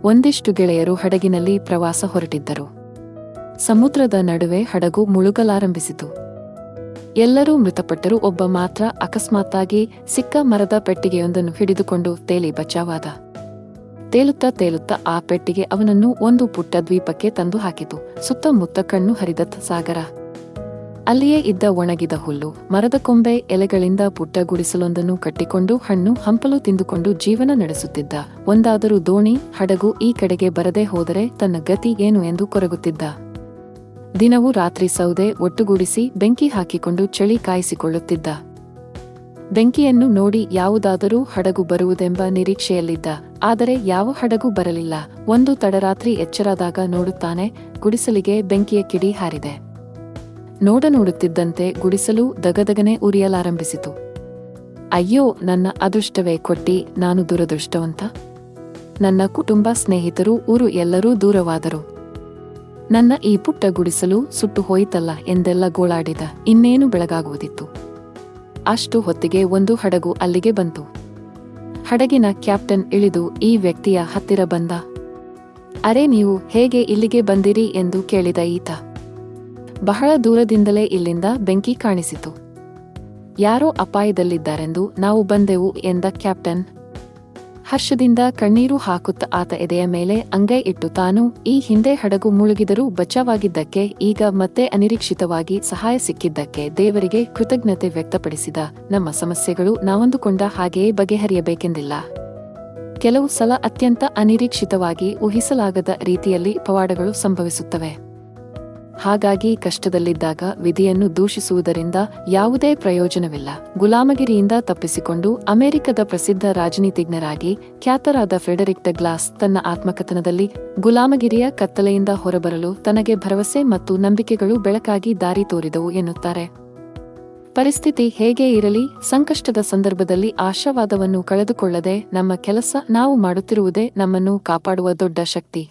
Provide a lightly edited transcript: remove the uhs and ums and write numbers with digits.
ಒಂದಿಷ್ಟು ಗೆಳೆಯರು ಹಡಗಿನಲ್ಲಿ ಪ್ರವಾಸ ಹೊರಟಿದ್ದರು. ಸಮುದ್ರದ ನಡುವೆ ಹಡಗು ಮುಳುಗಲಾರಂಭಿಸಿತು. ಎಲ್ಲರೂ ಮೃತಪಟ್ಟರು. ಒಬ್ಬ ಮಾತ್ರ ಅಕಸ್ಮಾತ್ತಾಗಿ ಸಿಕ್ಕ ಮರದ ಪೆಟ್ಟಿಗೆಯೊಂದನ್ನು ಹಿಡಿದುಕೊಂಡು ತೇಲಿ ಬಚಾವಾದ. ತೇಲುತ್ತಾ ಆ ಪೆಟ್ಟಿಗೆ ಅವನನ್ನು ಒಂದು ಪುಟ್ಟ ದ್ವೀಪಕ್ಕೆ ತಂದು ಹಾಕಿತು. ಸುತ್ತಮುತ್ತ ಕಣ್ಣು ಹರಿದ ಸಾಗರ. ಅಲ್ಲಿಯೇ ಇದ್ದ ಒಣಗಿದ ಹುಲ್ಲು, ಮರದ ಕೊಂಬೆ, ಎಲೆಗಳಿಂದ ಪುಟ್ಟ ಗುಡಿಸಲೊಂದನ್ನು ಕಟ್ಟಿಕೊಂಡು ಹಣ್ಣು ಹಂಪಲು ತಿಂದುಕೊಂಡು ಜೀವನ ನಡೆಸುತ್ತಿದ್ದ. ಒಂದಾದರೂ ದೋಣಿ, ಹಡಗು ಈ ಕಡೆಗೆ ಬರದೆ ಹೋದರೆ ತನ್ನ ಗತಿ ಏನು ಎಂದು ಕೊರಗುತ್ತಿದ್ದ. ದಿನವೂ ರಾತ್ರಿ ಸೌದೆ ಒಟ್ಟುಗೂಡಿಸಿ ಬೆಂಕಿ ಹಾಕಿಕೊಂಡು ಚಳಿ ಕಾಯಿಸಿಕೊಳ್ಳುತ್ತಿದ್ದ. ಬೆಂಕಿಯನ್ನು ನೋಡಿ ಯಾವುದಾದರೂ ಹಡಗು ಬರುವುದೆಂಬ ನಿರೀಕ್ಷೆಯಲ್ಲಿದ್ದ. ಆದರೆ ಯಾವ ಹಡಗು ಬರಲಿಲ್ಲ. ಒಂದು ತಡರಾತ್ರಿ ಎಚ್ಚರಾದಾಗ ನೋಡುತ್ತಾನೆ, ಗುಡಿಸಲಿಗೆ ಬೆಂಕಿಯ ಕಿಡಿ ಹಾರಿದೆ. ನೋಡುತ್ತಿದ್ದಂತೆ ಗುಡಿಸಲು ದಗದಗನೆ ಉರಿಯಲಾರಂಭಿಸಿತು. ಅಯ್ಯೋ, ನನ್ನ ಅದೃಷ್ಟವೇ ಕೊಟ್ಟಿ, ನಾನು ದುರದೃಷ್ಟವಂತ. ನನ್ನ ಕುಟುಂಬ, ಸ್ನೇಹಿತರು, ಊರು ಎಲ್ಲರೂ ದೂರವಾದರು. ನನ್ನ ಈ ಪುಟ್ಟ ಗುಡಿಸಲು ಸುಟ್ಟು ಹೋಯಿತಲ್ಲ ಎಂದೆಲ್ಲ ಗೋಳಾಡಿದ. ಇನ್ನೇನು ಬೆಳಗಾಗುವುದಿತ್ತು. ಅಷ್ಟು ಹೊತ್ತಿಗೆ ಒಂದು ಹಡಗು ಅಲ್ಲಿಗೆ ಬಂತು. ಹಡಗಿನ ಕ್ಯಾಪ್ಟನ್ ಇಳಿದು ಈ ವ್ಯಕ್ತಿಯ ಹತ್ತಿರ ಬಂದ. ಅರೆ, ನೀವು ಹೇಗೆ ಇಲ್ಲಿಗೆ ಬಂದಿರಿ ಎಂದು ಕೇಳಿದ ಈತ. ಬಹಳ ದೂರದಿಂದಲೇ ಇಲ್ಲಿಂದ ಬೆಂಕಿ ಕಾಣಿಸಿತು. ಯಾರೋ ಅಪಾಯದಲ್ಲಿದ್ದಾರೆಂದು ನಾವು ಬಂದೆವು ಎಂದ ಕ್ಯಾಪ್ಟನ್. ಹರ್ಷದಿಂದ ಕಣ್ಣೀರು ಹಾಕುತ್ತ ಆತ ಎದೆಯ ಮೇಲೆ ಅಂಗೈ ಇಟ್ಟು ತಾನು ಈ ಹಿಂದೆ ಹಡಗು ಮುಳುಗಿದರೂ ಬಚಾವಾಗಿದ್ದಕ್ಕೆ, ಈಗ ಮತ್ತೆ ಅನಿರೀಕ್ಷಿತವಾಗಿ ಸಹಾಯ ಸಿಕ್ಕಿದ್ದಕ್ಕೆ ದೇವರಿಗೆ ಕೃತಜ್ಞತೆ ವ್ಯಕ್ತಪಡಿಸಿದ. ನಮ್ಮ ಸಮಸ್ಯೆಗಳು ನಾವಂದುಕೊಂಡ ಹಾಗೆಯೇ ಬಗೆಹರಿಯಬೇಕೆಂದಿಲ್ಲ. ಕೆಲವು ಸಲ ಅತ್ಯಂತ ಅನಿರೀಕ್ಷಿತವಾಗಿ ಊಹಿಸಲಾಗದ ರೀತಿಯಲ್ಲಿ ಪವಾಡಗಳು ಸಂಭವಿಸುತ್ತವೆ. ಹಾಗಾಗಿ ಕಷ್ಟದಲ್ಲಿದ್ದಾಗ ವಿಧಿಯನ್ನು ದೂಷಿಸುವುದರಿಂದ ಯಾವುದೇ ಪ್ರಯೋಜನವಿಲ್ಲ. ಗುಲಾಮಗಿರಿಯಿಂದ ತಪ್ಪಿಸಿಕೊಂಡು ಅಮೆರಿಕದ ಪ್ರಸಿದ್ಧ ರಾಜನೀತಿಜ್ಞರಾಗಿ ಖ್ಯಾತರಾದ ಫ್ರೆಡರಿಕ್ ಡಗ್ಲಾಸ್ ತನ್ನ ಆತ್ಮಕಥನದಲ್ಲಿ ಗುಲಾಮಗಿರಿಯ ಕತ್ತಲೆಯಿಂದ ಹೊರಬರಲು ತನಗೆ ಭರವಸೆ ಮತ್ತು ನಂಬಿಕೆಗಳು ಬೆಳಕಾಗಿ ದಾರಿ ತೋರಿದವು ಎನ್ನುತ್ತಾರೆ. ಪರಿಸ್ಥಿತಿ ಹೇಗೇ ಇರಲಿ, ಸಂಕಷ್ಟದ ಸಂದರ್ಭದಲ್ಲಿ ಆಶಾವಾದವನ್ನು ಕಳೆದುಕೊಳ್ಳದೆ ನಮ್ಮ ಕೆಲಸ ನಾವು ಮಾಡುತ್ತಿರುವುದೇ ನಮ್ಮನ್ನು ಕಾಪಾಡುವ ದೊಡ್ಡ ಶಕ್ತಿ.